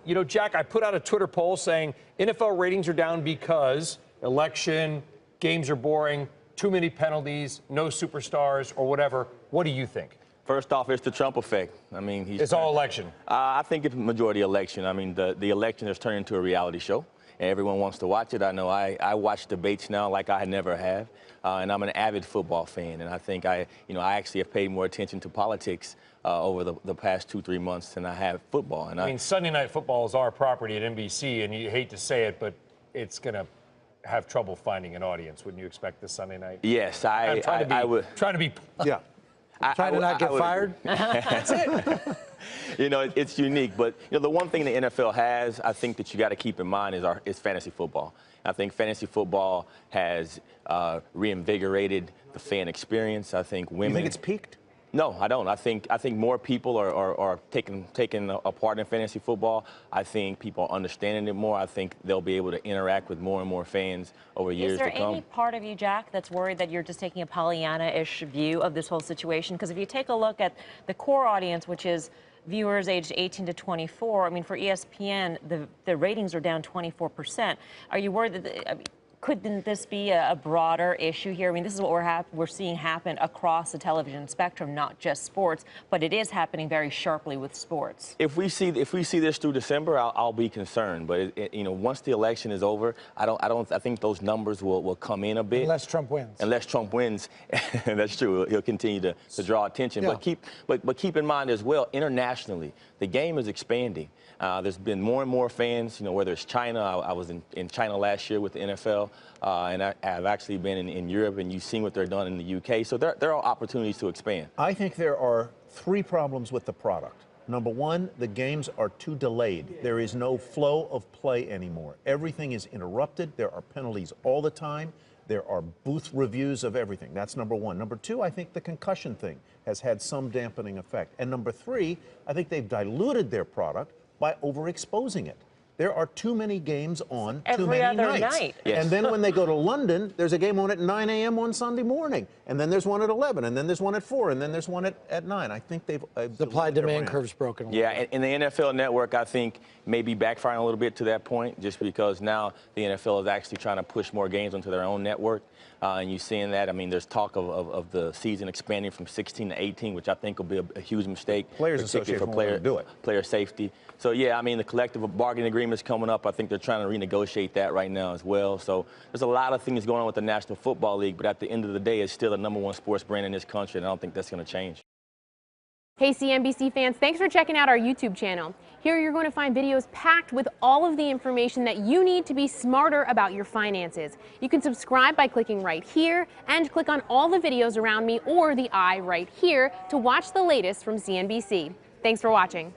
You know, Jack, I put out a Twitter poll saying NFL ratings are down because election, games are boring, too many penalties, no superstars, or whatever. What do you think? First off, it's the Trump effect. I mean, it's all election. I think it's majority election. I mean, the election has turned into a reality show, and everyone wants to watch it. I know I watch debates now like I never have, and I'm an avid football fan. And I think I actually have paid more attention to politics over the past 2-3 months than I have football. And I mean, Sunday Night Football is our property at NBC, and you hate to say it, but it's going to have trouble finding an audience. Wouldn't you expect this Sunday night? Yes, I would. Trying to be. Yeah. Trying to not get fired? That's it. You know, it's unique. But, you know, the one thing the NFL has, I think that you got to keep in mind is fantasy football. I think fantasy football has reinvigorated the fan experience. I think women. You think it's peaked? No, I don't. I think more people are taking a part in fantasy football. I think people are understanding it more. I think they'll be able to interact with more and more fans over years to come. Is there any part of you, Jack, that's worried that you're just taking a Pollyanna-ish view of this whole situation? Because if you take a look at the core audience, which is viewers aged 18 to 24, I mean, for ESPN, the ratings are down 24%. Are you worried that couldn't this be a broader issue here? I mean, this is what we're seeing happen across the television spectrum, not just sports, but it is happening very sharply with sports. If we see this through December, I'll be concerned. But you know, once the election is over, I think those numbers will come in a bit. Unless Trump wins. Unless Trump wins, that's true. He'll continue to draw attention. Yeah. But keep in mind as well, internationally, the game is expanding. There's been more and more fans, you know, whether it's China. I was in China last year with the NFL, and I've actually been in Europe, and you've seen what they're done in the UK. So there are opportunities to expand. I think there are 3 problems with the product. Number 1, the games are too delayed. There is no flow of play anymore. Everything is interrupted. There are penalties all the time. There are booth reviews of everything. That's number 1. Number 2, I think the concussion thing has had some dampening effect. And number 3, I think they've diluted their product by overexposing it. There are too many games on too many nights. Every other night. Yes. And then when they go to London, there's a game on at 9 a.m. on Sunday morning. And then there's one at 11, and then there's one at 4, and then there's one at 9. I think they've... Supply-demand curve's broken. Yeah, and the NFL Network, I think, may be backfiring a little bit to that point, just because now the NFL is actually trying to push more games onto their own network. And you're seeing that. I mean, there's talk of the season expanding from 16 to 18, which I think will be a huge mistake. Players Association won't do it. Player safety. So, yeah, I mean, the collective bargaining agreement is coming up. I think they're trying to renegotiate that right now as well. So there's a lot of things going on with the National Football League, but at the end of the day, it's still the #1 sports brand in this country, and I don't think that's going to change. Hey CNBC fans, thanks for checking out our YouTube channel. Here you're going to find videos packed with all of the information that you need to be smarter about your finances. You can subscribe by clicking right here and click on all the videos around me or the I right here to watch the latest from CNBC. Thanks for watching.